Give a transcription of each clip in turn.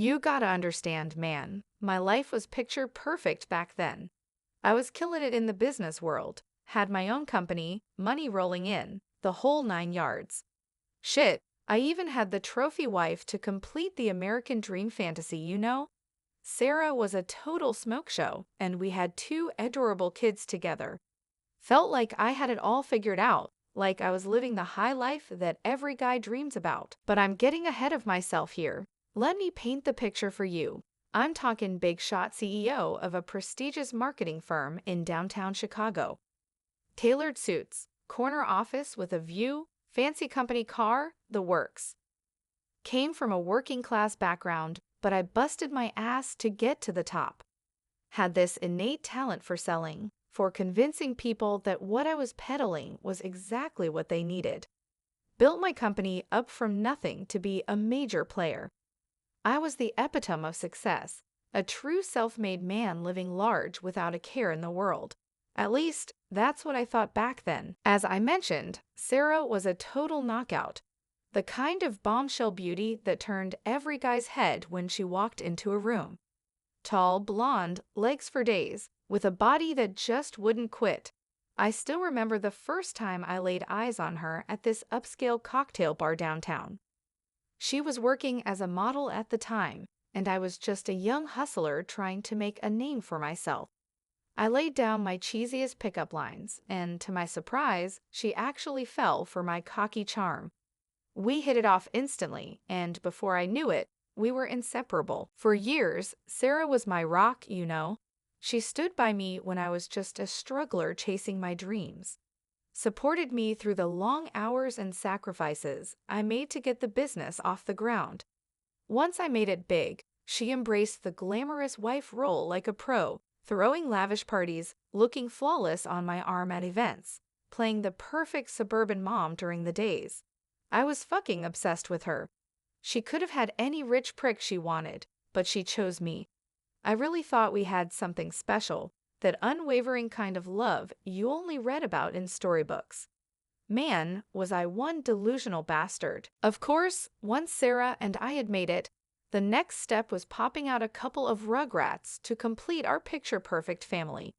You gotta understand, man, my life was picture perfect back then. I was killing it in the business world, had my own company, money rolling in, the whole 9 yards. Shit, I even had the trophy wife to complete the American dream fantasy. Sarah was a total smoke show, and we had two adorable kids together. Felt like I had it all figured out, like I was living the high life that every guy dreams about. But I'm getting ahead of myself here. Let me paint the picture for you. I'm talking big shot CEO of a prestigious marketing firm in downtown Chicago. Tailored suits, corner office with a view, fancy company car, the works. Came from a working class background, but I busted my ass to get to the top. Had this innate talent for selling, for convincing people that what I was peddling was exactly what they needed. Built my company up from nothing to be a major player. I was the epitome of success, a true self-made man living large without a care in the world. At least, that's what I thought back then. As I mentioned, Sarah was a total knockout. The kind of bombshell beauty that turned every guy's head when she walked into a room. Tall, blonde, legs for days, with a body that just wouldn't quit. I still remember the first time I laid eyes on her at this upscale cocktail bar downtown. She was working as a model at the time, and I was just a young hustler trying to make a name for myself. I laid down my cheesiest pickup lines, and to my surprise, she actually fell for my cocky charm. We hit it off instantly, and before I knew it, we were inseparable. For years, Sarah was my rock. She stood by me when I was just a struggler chasing my dreams. Supported me through the long hours and sacrifices I made to get the business off the ground. Once I made it big, she embraced the glamorous wife role like a pro, throwing lavish parties, looking flawless on my arm at events, playing the perfect suburban mom during the days. I was fucking obsessed with her. She could have had any rich prick she wanted, but she chose me. I really thought we had something special, that unwavering kind of love you only read about in storybooks. Man, was I one delusional bastard. Of course, once Sarah and I had made it, the next step was popping out a couple of rugrats to complete our picture-perfect family.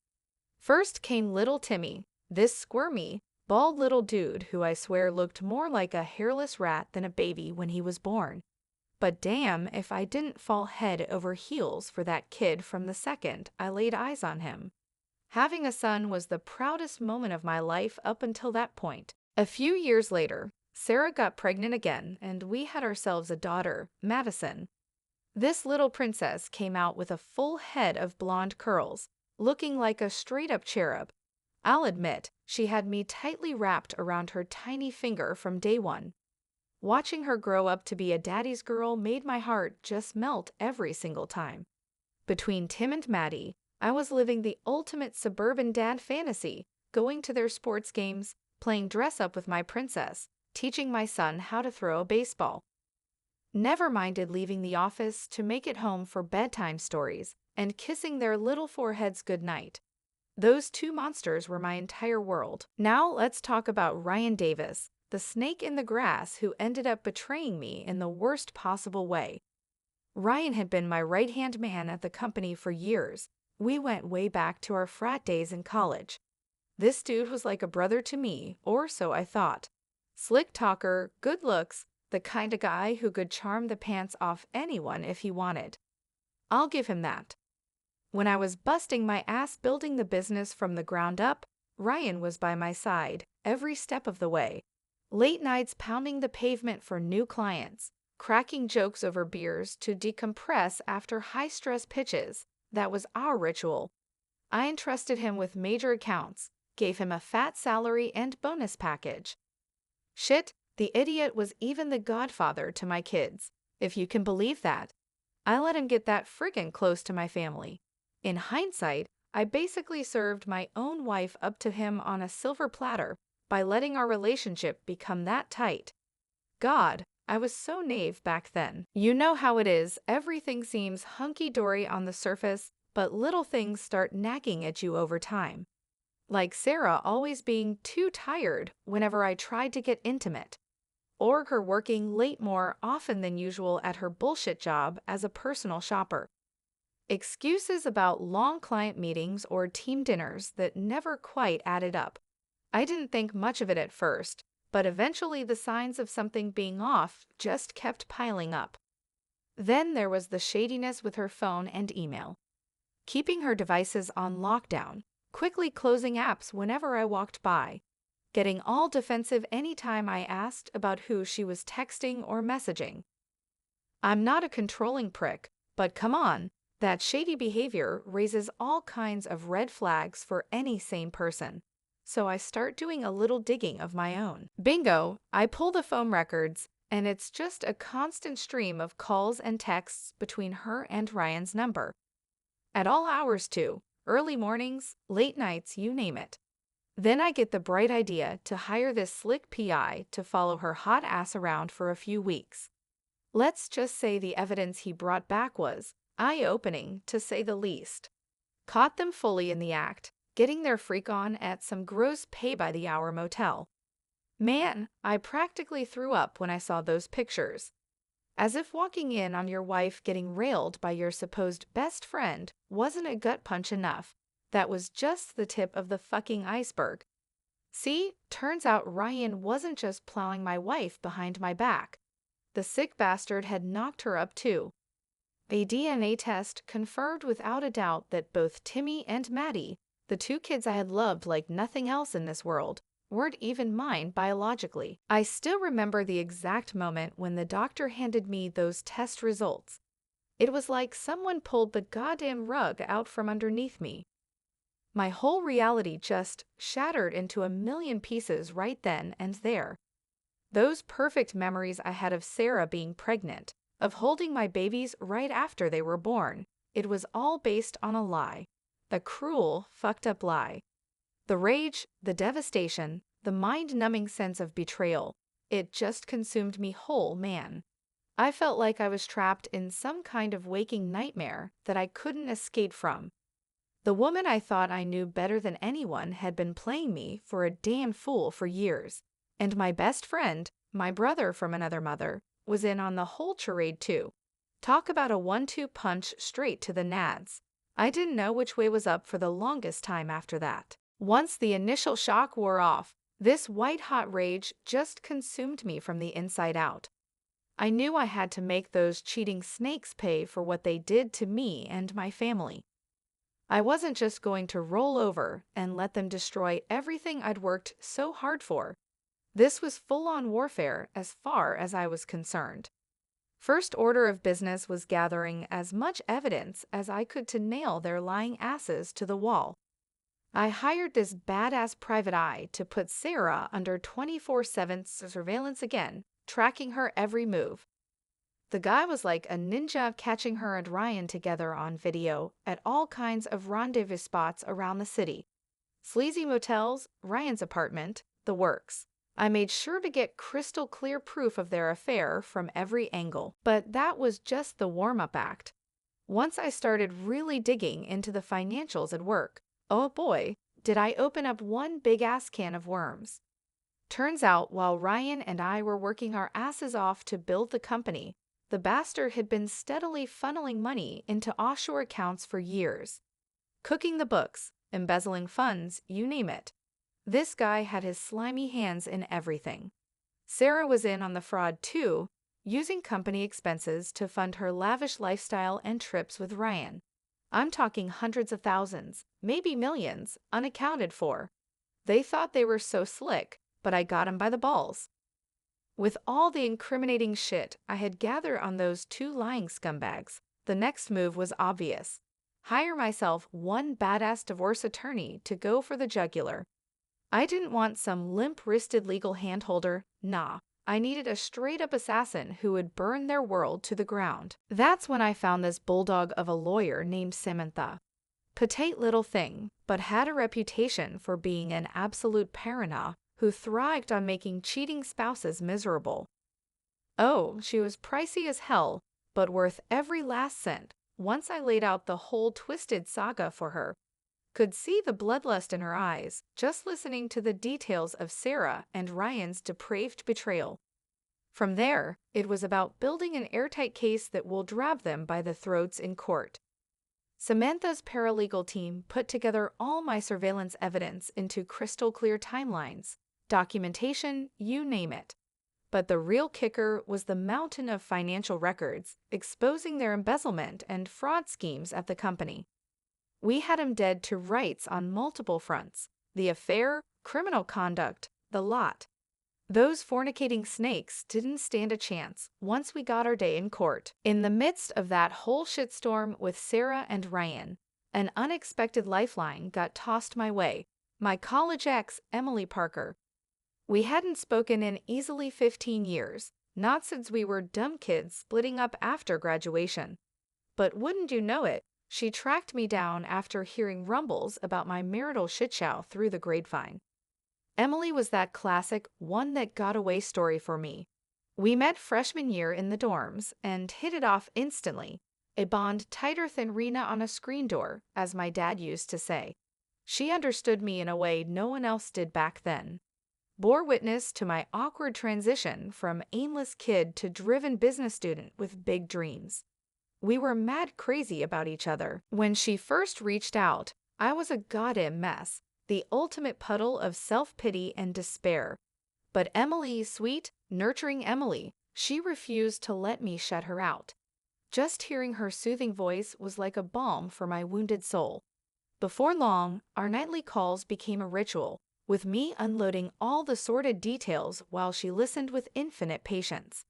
First came little Timmy, this squirmy, bald little dude who I swear looked more like a hairless rat than a baby when he was born. But damn if I didn't fall head over heels for that kid from the second I laid eyes on him. Having a son was the proudest moment of my life up until that point. A few years later, Sarah got pregnant again, and we had ourselves a daughter, Madison. This little princess came out with a full head of blonde curls, looking like a straight-up cherub. I'll admit, she had me tightly wrapped around her tiny finger from day one. Watching her grow up to be a daddy's girl made my heart just melt every single time. Between Tim and Maddie, I was living the ultimate suburban dad fantasy, going to their sports games, playing dress-up with my princess, teaching my son how to throw a baseball. Never minded leaving the office to make it home for bedtime stories and kissing their little foreheads goodnight. Those two monsters were my entire world. Now let's talk about Ryan Davis, the snake in the grass who ended up betraying me in the worst possible way. Ryan had been my right-hand man at the company for years. We went way back to our frat days in college. This dude was like a brother to me, or so I thought. Slick talker, good looks, the kind of guy who could charm the pants off anyone if he wanted. I'll give him that. When I was busting my ass building the business from the ground up, Ryan was by my side every step of the way. Late nights pounding the pavement for new clients, cracking jokes over beers to decompress after high-stress pitches. That was our ritual. I entrusted him with major accounts, gave him a fat salary and bonus package. Shit, the idiot was even the godfather to my kids, if you can believe that. I let him get that friggin' close to my family. In hindsight, I basically served my own wife up to him on a silver platter by letting our relationship become that tight. God, I was so naive back then. You know how it is, everything seems hunky-dory on the surface, but little things start nagging at you over time. Like Sarah always being too tired whenever I tried to get intimate. or her working late more often than usual at her bullshit job as a personal shopper. Excuses about long client meetings or team dinners that never quite added up. I didn't think much of it at first, but eventually the signs of something being off just kept piling up. Then there was the shadiness with her phone and email. Keeping her devices on lockdown, quickly closing apps whenever I walked by, getting all defensive anytime I asked about who she was texting or messaging. I'm not a controlling prick, but come on, that shady behavior raises all kinds of red flags for any sane person. So I start doing a little digging of my own. Bingo, I pull the phone records, and it's just a constant stream of calls and texts between her and Ryan's number. At all hours too, early mornings, late nights, you name it. Then I get the bright idea to hire this slick PI to follow her hot ass around for a few weeks. Let's just say the evidence he brought back was eye-opening, to say the least. Caught them fully in the act, getting their freak on at some gross pay-by-the-hour motel. Man, I practically threw up when I saw those pictures. As if walking in on your wife getting railed by your supposed best friend wasn't a gut punch enough. That was just the tip of the fucking iceberg. See, turns out Ryan wasn't just plowing my wife behind my back. The sick bastard had knocked her up too. A DNA test confirmed without a doubt that both Timmy and Maddie, the two kids I had loved like nothing else in this world, weren't even mine biologically. I still remember the exact moment when the doctor handed me those test results. It was like someone pulled the goddamn rug out from underneath me. My whole reality just shattered into a million pieces right then and there. Those perfect memories I had of Sarah being pregnant, of holding my babies right after they were born, it was all based on a lie. The cruel, fucked up lie. The rage, the devastation, the mind-numbing sense of betrayal, it just consumed me whole, man. I felt like I was trapped in some kind of waking nightmare that I couldn't escape from. The woman I thought I knew better than anyone had been playing me for a damn fool for years. And my best friend, my brother from another mother, was in on the whole charade too. Talk about a 1-2 punch straight to the nads. I didn't know which way was up for the longest time after that. Once the initial shock wore off, this white-hot rage just consumed me from the inside out. I knew I had to make those cheating snakes pay for what they did to me and my family. I wasn't just going to roll over and let them destroy everything I'd worked so hard for. This was full-on warfare as far as I was concerned. First order of business was gathering as much evidence as I could to nail their lying asses to the wall. I hired this badass private eye to put Sarah under 24/7 surveillance again, tracking her every move. The guy was like a ninja catching her and Ryan together on video at all kinds of rendezvous spots around the city. Sleazy motels, Ryan's apartment, the works. I made sure to get crystal clear proof of their affair from every angle. But that was just the warm-up act. Once I started really digging into the financials at work, oh boy, did I open up one big-ass can of worms. Turns out, while Ryan and I were working our asses off to build the company, the bastard had been steadily funneling money into offshore accounts for years. Cooking the books, embezzling funds, you name it. This guy had his slimy hands in everything. Sarah was in on the fraud too, using company expenses to fund her lavish lifestyle and trips with Ryan. I'm talking hundreds of thousands, maybe millions, unaccounted for. They thought they were so slick, but I got 'em by the balls. With all the incriminating shit I had gathered on those two lying scumbags, the next move was obvious. Hire myself one badass divorce attorney to go for the jugular. I didn't want some limp-wristed legal handholder, nah. I needed a straight-up assassin who would burn their world to the ground. That's when I found this bulldog of a lawyer named Samantha. Petite little thing, but had a reputation for being an absolute parana who thrived on making cheating spouses miserable. Oh, she was pricey as hell, but worth every last cent once I laid out the whole twisted saga for her. Could see the bloodlust in her eyes, just listening to the details of Sarah and Ryan's depraved betrayal. From there, it was about building an airtight case that will grab them by the throats in court. Samantha's paralegal team put together all my surveillance evidence into crystal-clear timelines, documentation, you name it. But the real kicker was the mountain of financial records exposing their embezzlement and fraud schemes at the company. We had him dead to rights on multiple fronts: the affair, criminal conduct, the lot. Those fornicating snakes didn't stand a chance once we got our day in court. In the midst of that whole shitstorm with Sarah and Ryan, an unexpected lifeline got tossed my way: my college ex, Emily Parker. We hadn't spoken in easily 15 years, not since we were dumb kids splitting up after graduation. But wouldn't you know it, she tracked me down after hearing rumbles about my marital shitshow through the grapevine. Emily was that classic one that got away story for me. We met freshman year in the dorms and hit it off instantly, a bond tighter than Rena on a screen door, as my dad used to say. She understood me in a way no one else did back then. Bore witness to my awkward transition from aimless kid to driven business student with big dreams. We were mad crazy about each other. When she first reached out, I was a goddamn mess, the ultimate puddle of self-pity and despair. But Emily, sweet, nurturing Emily, she refused to let me shut her out. Just hearing her soothing voice was like a balm for my wounded soul. Before long, our nightly calls became a ritual, with me unloading all the sordid details while she listened with infinite patience.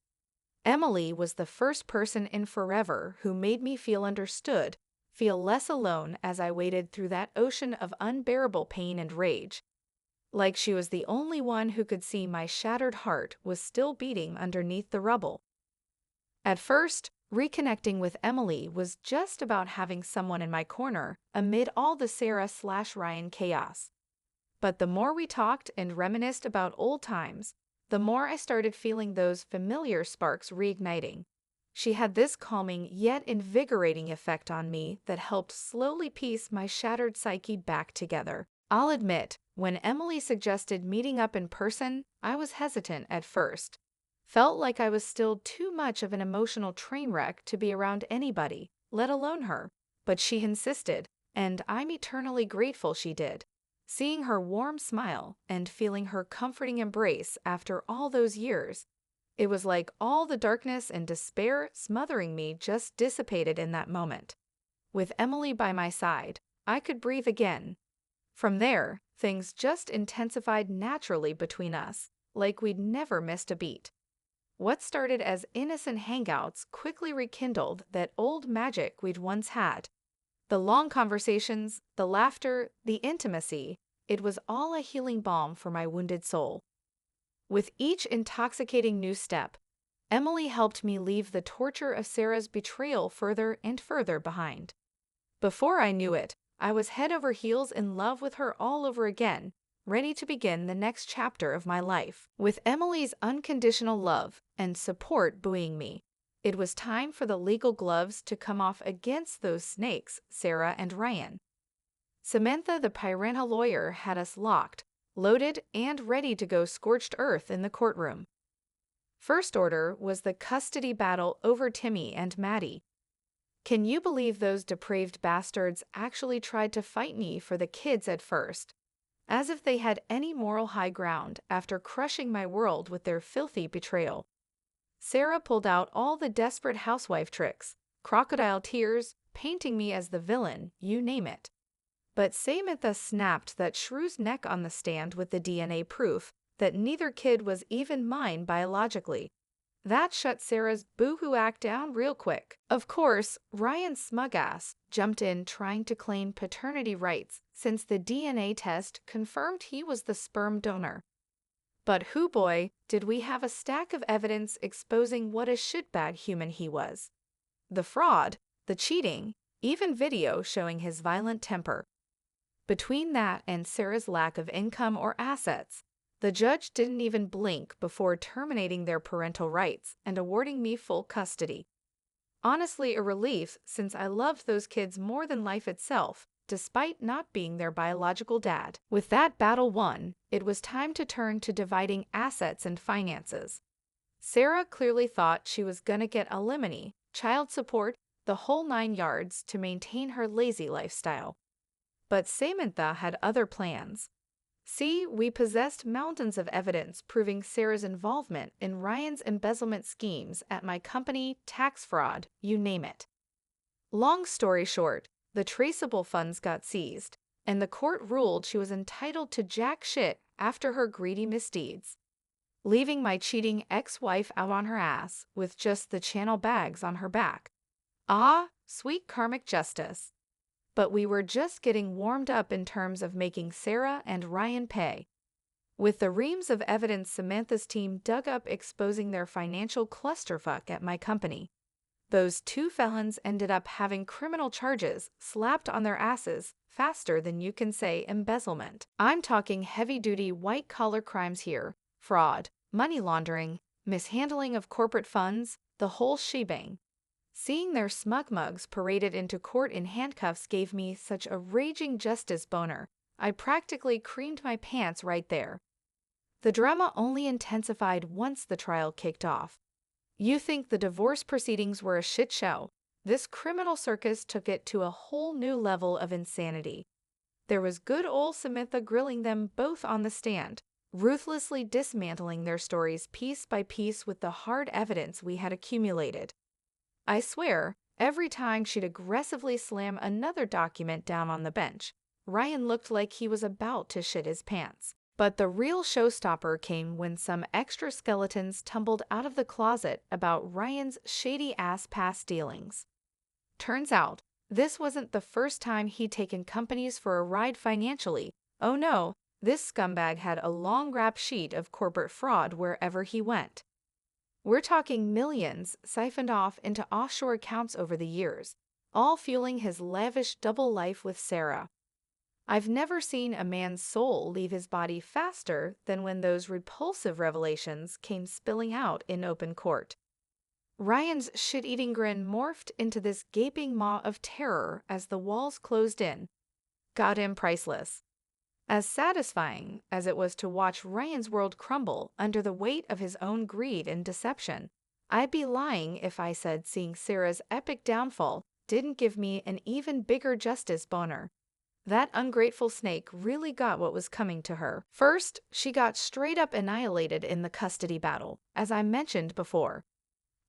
Emily was the first person in forever who made me feel understood, feel less alone as I waded through that ocean of unbearable pain and rage. Like she was the only one who could see my shattered heart was still beating underneath the rubble. At first, reconnecting with Emily was just about having someone in my corner amid all the Sarah/Ryan chaos. But the more we talked and reminisced about old times, the more I started feeling those familiar sparks reigniting. She had this calming yet invigorating effect on me that helped slowly piece my shattered psyche back together. I'll admit, when Emily suggested meeting up in person, I was hesitant at first. Felt like I was still too much of an emotional train wreck to be around anybody, let alone her. But she insisted, and I'm eternally grateful she did. Seeing her warm smile and feeling her comforting embrace after all those years, it was like all the darkness and despair smothering me just dissipated in that moment. With Emily by my side, I could breathe again. From there, things just intensified naturally between us, like we'd never missed a beat. What started as innocent hangouts quickly rekindled that old magic we'd once had. The long conversations, the laughter, the intimacy, it was all a healing balm for my wounded soul. With each intoxicating new step, Emily helped me leave the torture of Sarah's betrayal further and further behind. Before I knew it, I was head over heels in love with her all over again, ready to begin the next chapter of my life. With Emily's unconditional love and support buoying me, it was time for the legal gloves to come off against those snakes, Sarah and Ryan. Samantha, the Piranha lawyer, had us locked, loaded, and ready to go scorched earth in the courtroom. First order was the custody battle over Timmy and Maddie. Can you believe those depraved bastards actually tried to fight me for the kids at first? As if they had any moral high ground after crushing my world with their filthy betrayal. Sarah pulled out all the desperate housewife tricks, crocodile tears, painting me as the villain, you name it. But Samantha snapped that shrew's neck on the stand with the DNA proof that neither kid was even mine biologically. That shut Sarah's boohoo act down real quick. Of course, Ryan's smug ass jumped in trying to claim paternity rights since the DNA test confirmed he was the sperm donor. But hoo boy, did we have a stack of evidence exposing what a shitbag human he was. The fraud, the cheating, even video showing his violent temper. Between that and Sarah's lack of income or assets, the judge didn't even blink before terminating their parental rights and awarding me full custody. Honestly, a relief since I loved those kids more than life itself, despite not being their biological dad. With that battle won, it was time to turn to dividing assets and finances. Sarah clearly thought she was gonna get alimony, child support, the whole 9 yards to maintain her lazy lifestyle. But Samantha had other plans. See, we possessed mountains of evidence proving Sarah's involvement in Ryan's embezzlement schemes at my company, tax fraud, you name it. Long story short, the traceable funds got seized, and the court ruled she was entitled to jack shit after her greedy misdeeds, leaving my cheating ex-wife out on her ass with just the channel bags on her back. Ah, sweet karmic justice. But we were just getting warmed up in terms of making Sarah and Ryan pay. With the reams of evidence Samantha's team dug up exposing their financial clusterfuck at my company, those two felons ended up having criminal charges slapped on their asses faster than you can say embezzlement. I'm talking heavy-duty white-collar crimes here: fraud, money laundering, mishandling of corporate funds, the whole shebang. Seeing their smug mugs paraded into court in handcuffs gave me such a raging justice boner, I practically creamed my pants right there. The drama only intensified once the trial kicked off. You think the divorce proceedings were a shit show? This criminal circus took it to a whole new level of insanity. There was good old Samantha grilling them both on the stand, ruthlessly dismantling their stories piece by piece with the hard evidence we had accumulated. I swear, every time she'd aggressively slam another document down on the bench, Ryan looked like he was about to shit his pants. But the real showstopper came when some extra skeletons tumbled out of the closet about Ryan's shady-ass past dealings. Turns out, this wasn't the first time he'd taken companies for a ride financially. Oh no, this scumbag had a long rap sheet of corporate fraud wherever he went. We're talking millions siphoned off into offshore accounts over the years, all fueling his lavish double life with Sarah. I've never seen a man's soul leave his body faster than when those repulsive revelations came spilling out in open court. Ryan's shit-eating grin morphed into this gaping maw of terror as the walls closed in. Goddamn priceless. As satisfying as it was to watch Ryan's world crumble under the weight of his own greed and deception, I'd be lying if I said seeing Sarah's epic downfall didn't give me an even bigger justice boner. That ungrateful snake really got what was coming to her. First, she got straight up annihilated in the custody battle, as I mentioned before.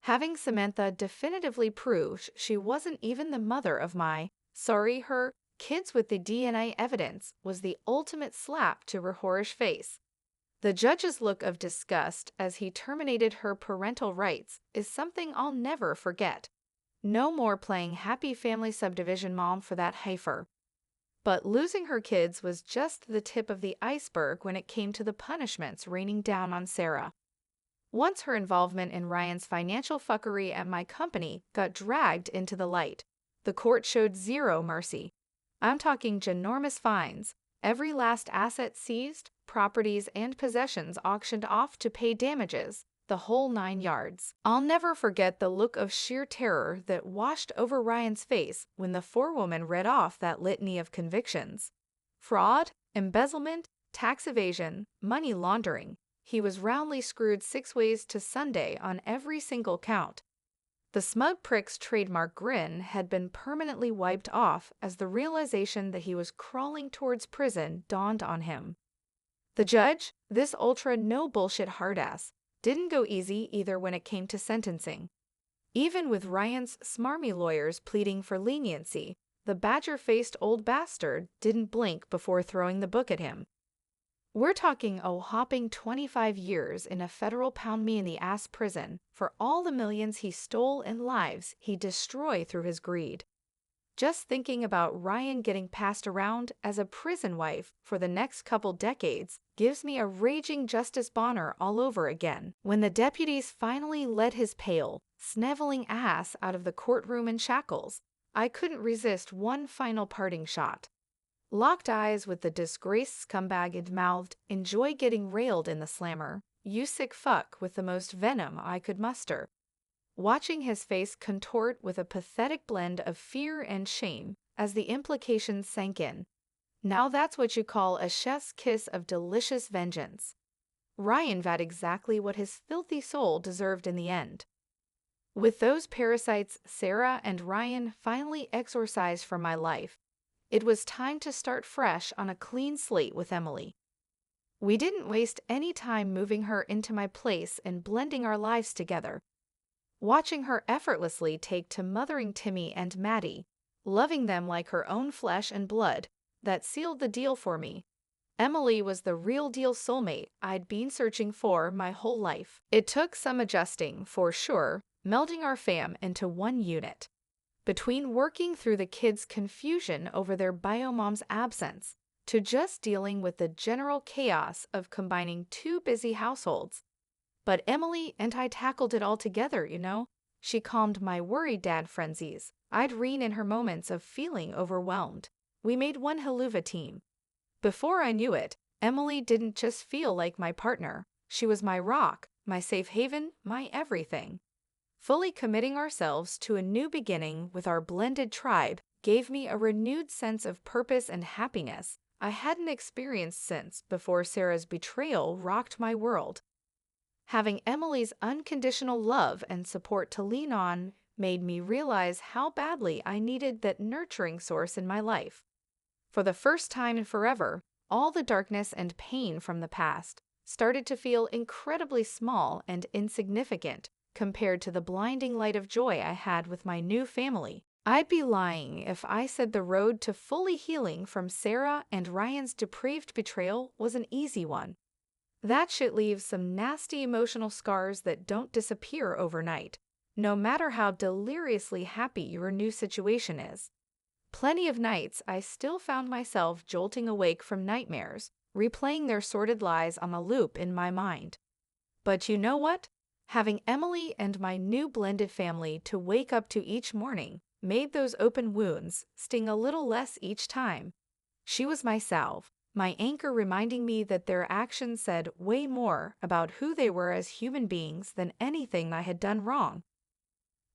Having Samantha definitively prove she wasn't even the mother of her kids with the DNA evidence was the ultimate slap to her whorish face. The judge's look of disgust as he terminated her parental rights is something I'll never forget. No more playing happy family subdivision mom for that heifer. But losing her kids was just the tip of the iceberg when it came to the punishments raining down on Sarah. Once her involvement in Ryan's financial fuckery at my company got dragged into the light, the court showed zero mercy. I'm talking ginormous fines, every last asset seized, properties and possessions auctioned off to pay damages, the whole 9 yards. I'll never forget the look of sheer terror that washed over Ryan's face when the forewoman read off that litany of convictions. Fraud, embezzlement, tax evasion, money laundering. He was roundly screwed 6 ways to Sunday on every single count. The smug prick's trademark grin had been permanently wiped off as the realization that he was crawling towards prison dawned on him. The judge, this ultra no-bullshit hardass, didn't go easy either when it came to sentencing. Even with Ryan's smarmy lawyers pleading for leniency, the badger-faced old bastard didn't blink before throwing the book at him. We're talking a whopping 25 years in a federal pound-me-in-the-ass prison for all the millions he stole and lives he destroyed through his greed. Just thinking about Ryan getting passed around as a prison wife for the next couple decades gives me a raging justice boner all over again. When the deputies finally let his pale, sniveling ass out of the courtroom in shackles, I couldn't resist one final parting shot. Locked eyes with the disgraced scumbag and mouthed, "Enjoy getting railed in the slammer, you sick fuck," with the most venom I could muster. Watching his face contort with a pathetic blend of fear and shame as the implications sank in. Now that's what you call a chef's kiss of delicious vengeance. Ryan got exactly what his filthy soul deserved in the end. With those parasites, Sarah and Ryan finally exorcised from my life. It was time to start fresh on a clean slate with Emily. We didn't waste any time moving her into my place and blending our lives together. Watching her effortlessly take to mothering Timmy and Maddie, loving them like her own flesh and blood, that sealed the deal for me. Emily was the real deal soulmate I'd been searching for my whole life. It took some adjusting, for sure, melding our fam into one unit. Between working through the kids' confusion over their biomom's absence, to just dealing with the general chaos of combining two busy households. But Emily and I tackled it all together, you know? She calmed my worried dad frenzies. I'd rein in her moments of feeling overwhelmed. We made one Helluva team. Before I knew it, Emily didn't just feel like my partner. She was my rock, my safe haven, my everything. Fully committing ourselves to a new beginning with our blended tribe gave me a renewed sense of purpose and happiness I hadn't experienced since before Sarah's betrayal rocked my world. Having Emily's unconditional love and support to lean on made me realize how badly I needed that nurturing source in my life. For the first time in forever, all the darkness and pain from the past started to feel incredibly small and insignificant compared to the blinding light of joy I had with my new family. I'd be lying if I said the road to fully healing from Sarah and Ryan's depraved betrayal was an easy one. That shit leaves some nasty emotional scars that don't disappear overnight, no matter how deliriously happy your new situation is. Plenty of nights I still found myself jolting awake from nightmares, replaying their sordid lies on a loop in my mind. But you know what? Having Emily and my new blended family to wake up to each morning made those open wounds sting a little less each time. She was my salve, my anchor reminding me that their actions said way more about who they were as human beings than anything I had done wrong.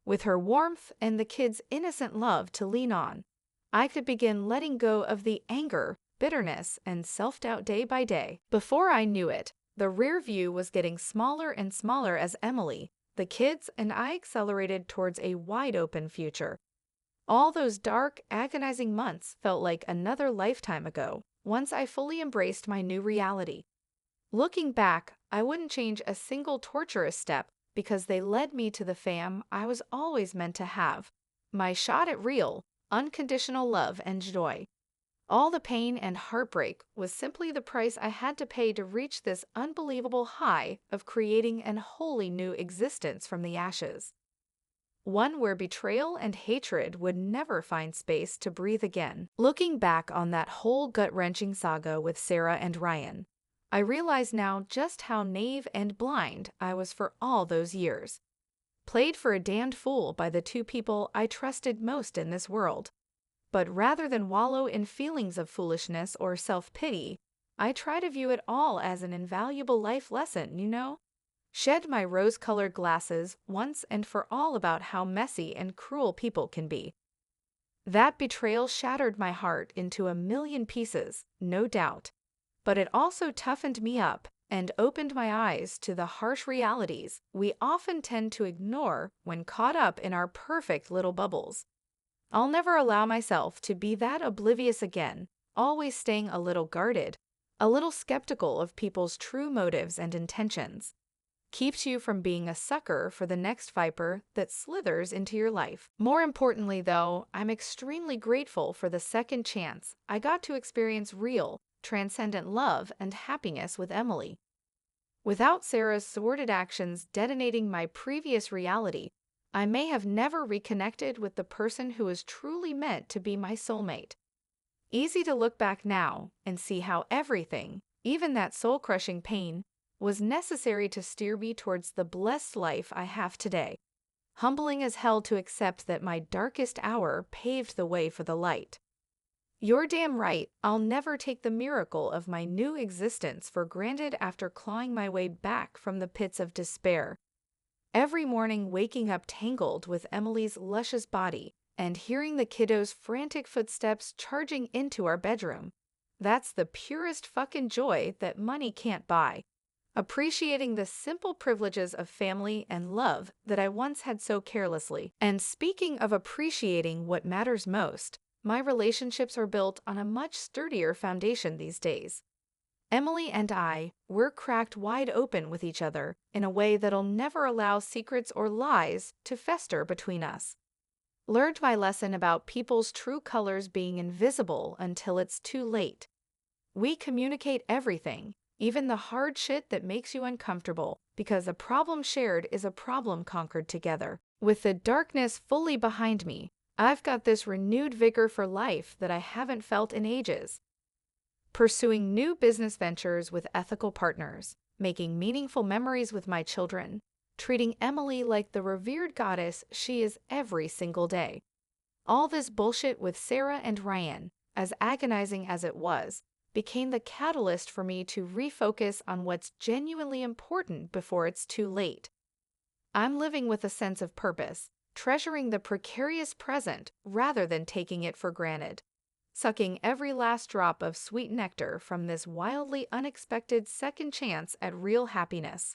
With her warmth and the kids' innocent love to lean on, I could begin letting go of the anger, bitterness, and self-doubt day by day. Before I knew it, the rear view was getting smaller and smaller as Emily, the kids, and I accelerated towards a wide-open future. All those dark, agonizing months felt like another lifetime ago, once I fully embraced my new reality. Looking back, I wouldn't change a single torturous step because they led me to the fam I was always meant to have. My shot at real, unconditional love and joy. All the pain and heartbreak was simply the price I had to pay to reach this unbelievable high of creating an wholly new existence from the ashes. One where betrayal and hatred would never find space to breathe again. Looking back on that whole gut-wrenching saga with Sarah and Ryan, I realize now just how naive and blind I was for all those years. Played for a damned fool by the two people I trusted most in this world. But rather than wallow in feelings of foolishness or self-pity, I try to view it all as an invaluable life lesson, you know? Shed my rose-colored glasses once and for all about how messy and cruel people can be. That betrayal shattered my heart into a million pieces, no doubt. But it also toughened me up and opened my eyes to the harsh realities we often tend to ignore when caught up in our perfect little bubbles. I'll never allow myself to be that oblivious again, always staying a little guarded, a little skeptical of people's true motives and intentions. Keeps you from being a sucker for the next viper that slithers into your life. More importantly, though, I'm extremely grateful for the second chance I got to experience real, transcendent love and happiness with Emily. Without Sarah's sordid actions detonating my previous reality, I may have never reconnected with the person who was truly meant to be my soulmate. Easy to look back now and see how everything, even that soul-crushing pain, was necessary to steer me towards the blessed life I have today. Humbling as hell to accept that my darkest hour paved the way for the light. You're damn right, I'll never take the miracle of my new existence for granted after clawing my way back from the pits of despair. Every morning waking up tangled with Emily's luscious body and hearing the kiddos' frantic footsteps charging into our bedroom. That's the purest fucking joy that money can't buy. appreciating the simple privileges of family and love that I once had so carelessly. And speaking of appreciating what matters most, my relationships are built on a much sturdier foundation these days. Emily and I, we're cracked wide open with each other in a way that'll never allow secrets or lies to fester between us. Learned my lesson about people's true colors being invisible until it's too late. We communicate everything, even the hard shit that makes you uncomfortable, because a problem shared is a problem conquered together. With the darkness fully behind me, I've got this renewed vigor for life that I haven't felt in ages. Pursuing new business ventures with ethical partners, making meaningful memories with my children, treating Emily like the revered goddess she is every single day. All this bullshit with Sarah and Ryan, as agonizing as it was, became the catalyst for me to refocus on what's genuinely important before it's too late. I'm living with a sense of purpose, treasuring the precarious present rather than taking it for granted, sucking every last drop of sweet nectar from this wildly unexpected second chance at real happiness.